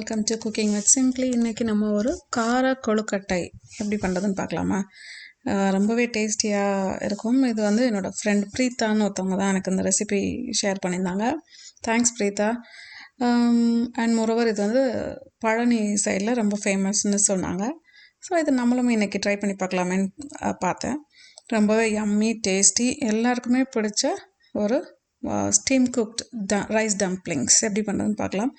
Welcome to cooking with simply. இன்றைக்கி நம்ம ஒரு கார கொழுக்கட்டை எப்படி பண்ணுறதுன்னு பார்க்கலாமா? ரொம்பவே டேஸ்டியாக இருக்கும். இது வந்து என்னோடய ஃப்ரெண்ட் ப்ரீத்தான்னு ஒருத்தவங்க தான் எனக்கு இந்த ரெசிபி ஷேர் பண்ணியிருந்தாங்க. தேங்க்ஸ் ப்ரீத்தா. அண்ட் மோரோவர் இது வந்து பழனி சைடில் ரொம்ப ஃபேமஸ்ன்னு சொன்னாங்க. ஸோ இது நம்மளும் இன்றைக்கி ட்ரை பண்ணி பார்க்கலாமேன்னு பார்த்தேன். ரொம்பவே யம்மி டேஸ்டி, எல்லாருக்குமே பிடிச்ச ஒரு ஸ்டீம் குக்ட் ரைஸ் டம்ப்ளிங்ஸ் எப்படி பண்ணுறதுன்னு பார்க்கலாம்.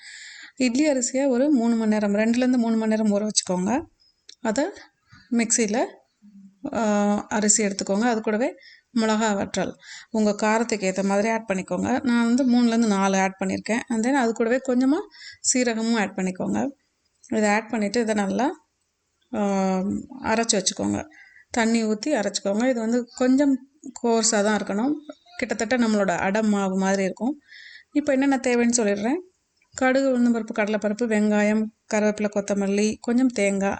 இட்லி அரிசியை ஒரு 3 மணி நேரம் 2லேருந்து 3 மணி நேரம் ஊற வச்சுக்கோங்க. அதை மிக்சியில் அரிசி எடுத்துக்கோங்க. அது கூடவே மிளகா வற்றல் உங்கள் காரத்துக்கு ஏற்ற மாதிரி ஆட் பண்ணிக்கோங்க. நான் வந்து 3லேருந்து 4 ஆட் பண்ணியிருக்கேன். அண்ட் தென் அது கூடவே கொஞ்சமாக சீரகமும் ஆட் பண்ணிக்கோங்க. இதை ஆட் பண்ணிவிட்டு இதை நல்லா அரைச்சி வச்சுக்கோங்க. தண்ணி ஊற்றி அரைச்சிக்கோங்க. இது வந்து கொஞ்சம் கோர்ஸாக தான் இருக்கணும். கிட்டத்தட்ட நம்மளோட அடை மாவு மாதிரி இருக்கும். இப்போ என்னென்ன தேவைன்னு சொல்லிடுறேன். கடுகு, உளுந்தம்பருப்பு, கடலைப்பருப்பு, வெங்காயம், கருவேப்பிலை, கொத்தமல்லி, கொஞ்சம் தேங்காய்,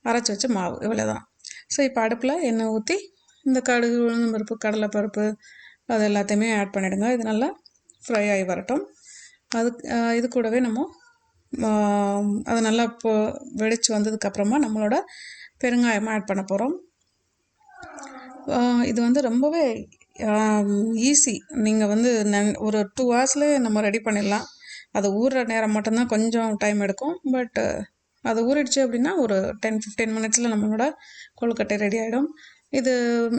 அரைச்சி வச்ச மாவு, இவ்வளோ தான். ஸோ இப்போ அடுப்பில் எண்ணெய் ஊற்றி இந்த கடுகு, உளுந்தம்பருப்பு, கடலைப்பருப்பு அது எல்லாத்தையுமே ஆட் பண்ணிவிடுங்க. இது நல்லா ஃப்ரை ஆகி வரட்டும். இது கூடவே நம்ம அது நல்லா இப்போ வெடித்து வந்ததுக்கப்புறமா நம்மளோட பெருங்காயம் ஆட் பண்ண போகிறோம். இது வந்து ரொம்பவே ஈஸி. நீங்கள் வந்து ஒரு 2 ஹவர்ஸ்லேயே நம்ம ரெடி பண்ணிடலாம். அது ஊறுற நேரம் மட்டும்தான் கொஞ்சம் டைம் எடுக்கும். பட் அது ஊறிடுச்சு அப்படின்னா ஒரு 10-15 மினிட்ஸில் நம்மளோட கொழுக்கட்டை ரெடி ஆகிடும். இது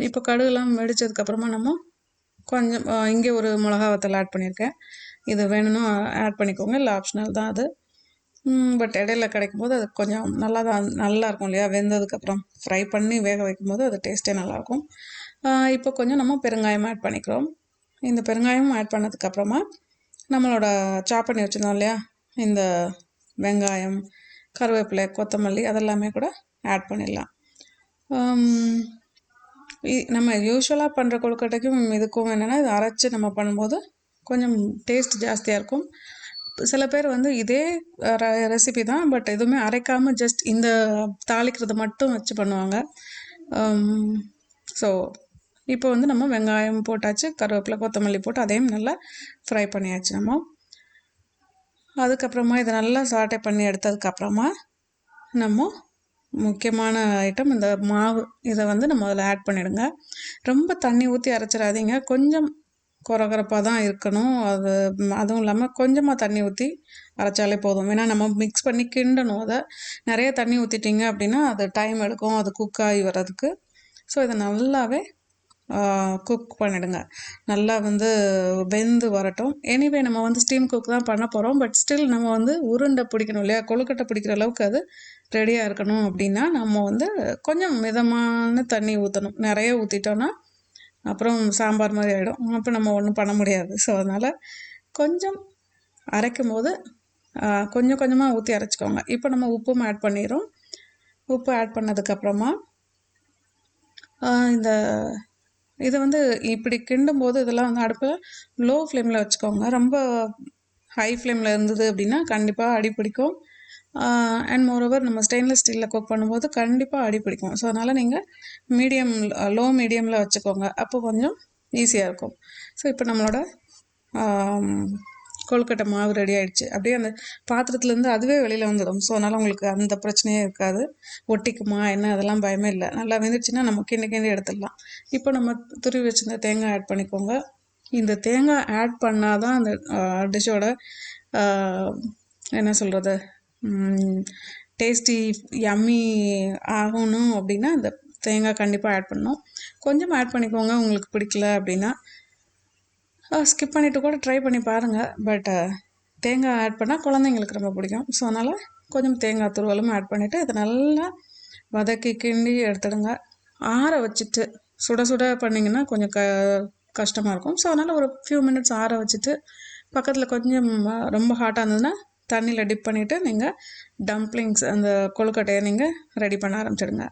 இப்போ கடுகுலாம் வெடித்ததுக்கப்புறமா நம்ம கொஞ்சம் இங்கே ஒரு மிளகா வத்தல் ஆட் பண்ணியிருக்கேன். இது வேணும்னா ஆட் பண்ணிக்கோங்க, இல்லை ஆப்ஷனல் தான் அது. பட் இடையில கிடைக்கும் போது அது கொஞ்சம் நல்லாயிருக்கும் இல்லையா? வெந்ததுக்கப்புறம் ஃப்ரை பண்ணி வேக வைக்கும்போது அது டேஸ்ட்டே நல்லாயிருக்கும். இப்போ கொஞ்சம் நம்ம பெருங்காயம் ஆட் பண்ணிக்கிறோம். இந்த பெருங்காயம் ஆட் பண்ணதுக்கப்புறமா நம்மளோட சாப் பண்ணி வச்சுருந்தோம் இல்லையா, இந்த வெங்காயம், கருவேப்பிலை, கொத்தமல்லி அதெல்லாமே கூட ஆட் பண்ணிடலாம். நம்ம யூஸ்வலாக பண்ணுற கொழுக்கட்டைக்கும் இதுக்கும் என்னென்னா, இது அரைச்சி நம்ம பண்ணும்போது கொஞ்சம் டேஸ்ட் ஜாஸ்தியாக இருக்கும். சில பேர் வந்து இதே ரெசிபி தான், பட் எதுவுமே அரைக்காமல் ஜஸ்ட் இந்த தாளிக்கிறது மட்டும் வச்சு பண்ணுவாங்க. ஸோ இப்போ வந்து நம்ம வெங்காயம் போட்டாச்சு, கருவேப்பிலை, கொத்தமல்லி போட்டு அதையும் நல்லா ஃப்ரை பண்ணியாச்சு. அதுக்கப்புறமா இதை நல்லா சாட்டை பண்ணி எடுத்ததுக்கப்புறமா நம்ம முக்கியமான ஐட்டம் இந்த மாவு. இதை வந்து நம்ம அதில் ஆட் பண்ணிவிடுங்க. ரொம்ப தண்ணி ஊற்றி அரைச்சிடாதீங்க. கொஞ்சம் கொரகொரப்பாக தான் இருக்கணும். அதுவும் இல்லாமல் கொஞ்சமாக தண்ணி ஊற்றி அரைச்சாலே போதும். ஏன்னா நம்ம மிக்ஸ் பண்ணி கிண்டணும். அதை நிறைய தண்ணி ஊற்றிட்டிங்க அப்படின்னா அது டைம் எடுக்கும், அது குக் ஆகி வர்றதுக்கு. ஸோ இதை நல்லாவே குக் பண்ணிவிடுங்க. நல்லா வந்து வெந்து வரட்டும். எனிவே நம்ம வந்து ஸ்டீம் குக் தான் பண்ண போகிறோம். பட் ஸ்டில் நம்ம வந்து உருண்டை பிடிக்கணும் இல்லையா? கொழுக்கட்டை பிடிக்கிற அளவுக்கு அது ரெடியாக இருக்கணும். அப்படின்னா நம்ம வந்து கொஞ்சம் மிதமான தண்ணி ஊற்றணும். நிறைய ஊற்றிட்டோன்னா அப்புறம் சாம்பார் மாதிரி ஆகிடும். அப்போ நம்ம ஒன்றும் பண்ண முடியாது. ஸோ அதனால் கொஞ்சம் அரைக்கும் போது கொஞ்சம் கொஞ்சமாக ஊற்றி அரைச்சிக்கோங்க. இப்போ நம்ம உப்பும் ஆட் பண்ணிடுறோம். உப்பு ஆட் பண்ணதுக்கப்புறமா இதை வந்து இப்படி கிண்டும் போது இதெல்லாம் வந்து அடுப்பில் லோ ஃப்ளேமில் வச்சுக்கோங்க. ரொம்ப ஹை ஃப்ளேமில் இருந்தது அப்படின்னா கண்டிப்பாக அடி பிடிக்கும். அண்ட் மோரோவர் நம்ம ஸ்டெயின்லெஸ் ஸ்டீலில் குக் பண்ணும்போது கண்டிப்பாக அடி பிடிக்கும். ஸோ அதனால் நீங்கள் லோ மீடியமில் வச்சுக்கோங்க. அப்போ கொஞ்சம் ஈஸியாக இருக்கும். ஸோ இப்போ நம்மளோட கொழுக்கட்டை மாவு ரெடி ஆகிடுச்சு. அப்படியே அந்த பாத்திரத்துலேருந்து அதுவே வெளியில் வந்துடும். ஸோ அதனால் உங்களுக்கு அந்த பிரச்சனையே இருக்காது. ஒட்டிக்குமா என்ன அதெல்லாம் பயமே இல்லை. நல்லா வெந்துடுச்சுன்னா நம்ம கிண்டி எடுத்துடலாம். இப்போ நம்ம துருவி வச்சுருந்த தேங்காய் ஆட் பண்ணிக்கோங்க. இந்த தேங்காய் ஆட் பண்ணால் தான் அந்த டிஷ்ஷோட என்ன சொல்கிறது டேஸ்டி யம்மி ஆகணும். அப்படின்னா அந்த தேங்காய் கண்டிப்பாக ஆட் பண்ணணும். கொஞ்சம் ஆட் பண்ணிக்கோங்க. உங்களுக்கு பிடிக்கல அப்படின்னா ஸ்கிப் பண்ணிவிட்டு கூட ட்ரை பண்ணி பாருங்கள். பட் தேங்காய் ஆட் பண்ணால் குழந்தைங்களுக்கு ரொம்ப பிடிக்கும். ஸோ அதனால் கொஞ்சம் தேங்காய் துருவலும் ஆட் பண்ணிவிட்டு இதை நல்லா வதக்கி கிண்டி எடுத்துடுங்க. ஆற வச்சுட்டு சுட பண்ணிங்கன்னா கொஞ்சம் கஷ்டமாக இருக்கும். ஸோ அதனால் ஒரு ஃபியூ மினிட்ஸ் ஆற வச்சுட்டு பக்கத்தில் கொஞ்சம் ரொம்ப ஹாட்டாக இருந்ததுன்னா தண்ணியில் டிப் பண்ணிவிட்டு நீங்கள் டம்ப்ளிங்ஸ் அந்த கொழுக்கட்டையை நீங்கள் ரெடி பண்ண ஆரம்பிச்சிடுங்க.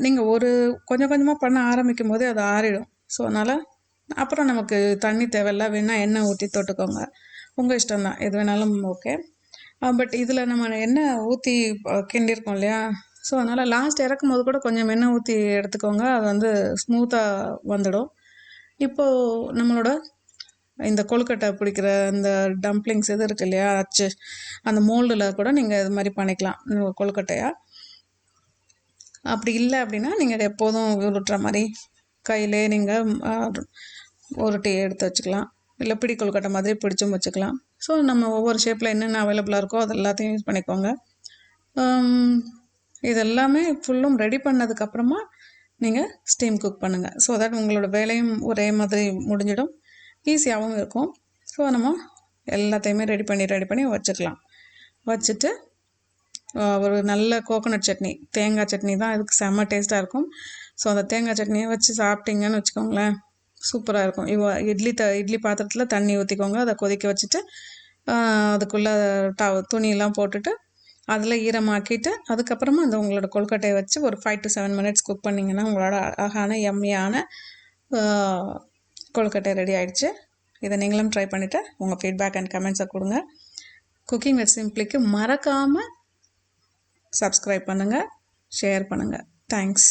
நீங்கள் கொஞ்சம் கொஞ்சமாக பண்ண ஆரம்பிக்கும் போதே அது ஆறிடும். ஸோ அதனால் அப்புறம் நமக்கு தண்ணி தேவையில்ல, வேணால் எண்ணெய் ஊற்றி தொட்டுக்கோங்க. உங்கள் இஷ்டம்தான், எது வேணாலும் ஓகே. பட் இதில் நம்ம எண்ணெய் ஊற்றி கிண்டியிருக்கோம் இல்லையா? ஸோ அதனால் லாஸ்ட் இறக்கும் போது கூட கொஞ்சம் எண்ணெய் ஊற்றி எடுத்துக்கோங்க. அது வந்து ஸ்மூத்தாக வந்துடும். இப்போது நம்மளோட இந்த கொழுக்கட்டை பிடிக்கிற அந்த டம்ப்ளிங்ஸ் இது இருக்கு இல்லையா அச்சு, அந்த மோல்டில் கூட நீங்கள் இது மாதிரி பண்ணிக்கலாம் கொழுக்கட்டையாக. அப்படி இல்லை அப்படின்னா நீங்கள் எப்போதும் உருட்டுற மாதிரி கையிலே நீங்கள் ஒரு டீ எடுத்து வச்சுக்கலாம். இல்லை பிடி கொழுக்கட்டை மாதிரி பிடிச்சும் வச்சுக்கலாம். ஸோ நம்ம ஒவ்வொரு ஷேப்பில் என்னென்ன அவைலபிளாக இருக்கோ அது எல்லாத்தையும் யூஸ் பண்ணிக்கோங்க. இது எல்லாமே ஃபுல்லும் ரெடி பண்ணதுக்கப்புறமா நீங்கள் ஸ்டீம் குக் பண்ணுங்கள். ஸோ தட் உங்களோட வேலையும் ஒரே மாதிரி முடிஞ்சிடும், ஈஸியாகவும் இருக்கும். ஸோ நம்ம எல்லாத்தையுமே ரெடி பண்ணி வச்சுக்கலாம். வச்சுட்டு ஒரு நல்ல கோகோனட் சட்னி, தேங்காய் சட்னி தான் இதுக்கு செம்ம டேஸ்ட்டாக இருக்கும். ஸோ அந்த தேங்காய் சட்னியை வச்சு சாப்பிட்டீங்கன்னு வச்சுக்கோங்களேன், சூப்பராக இருக்கும். இட்லி பாத்திரத்தில் தண்ணி ஊற்றிக்கோங்க, அதை கொதிக்க வச்சுட்டு அதுக்குள்ளே துணியெல்லாம் போட்டுட்டு அதில் ஈரமாக்கிட்டு அதுக்கப்புறமா அந்த உங்களோட கொழுக்கட்டையை வச்சு ஒரு 5 to 7 minutes குக் பண்ணிங்கன்னா உங்களோட அழகான எம்மியான கொழுக்கட்டை ரெடி ஆகிடுச்சு. இதை நீங்களும் ட்ரை பண்ணிவிட்டு உங்கள் ஃபீட்பேக் அண்ட் கமெண்ட்ஸை கொடுங்க. குக்கிங் வித் சிம்ப்ளிக்கு மறக்காமல் சப்ஸ்கிரைப் பண்ணுங்கள், ஷேர் பண்ணுங்கள். தேங்க்ஸ்.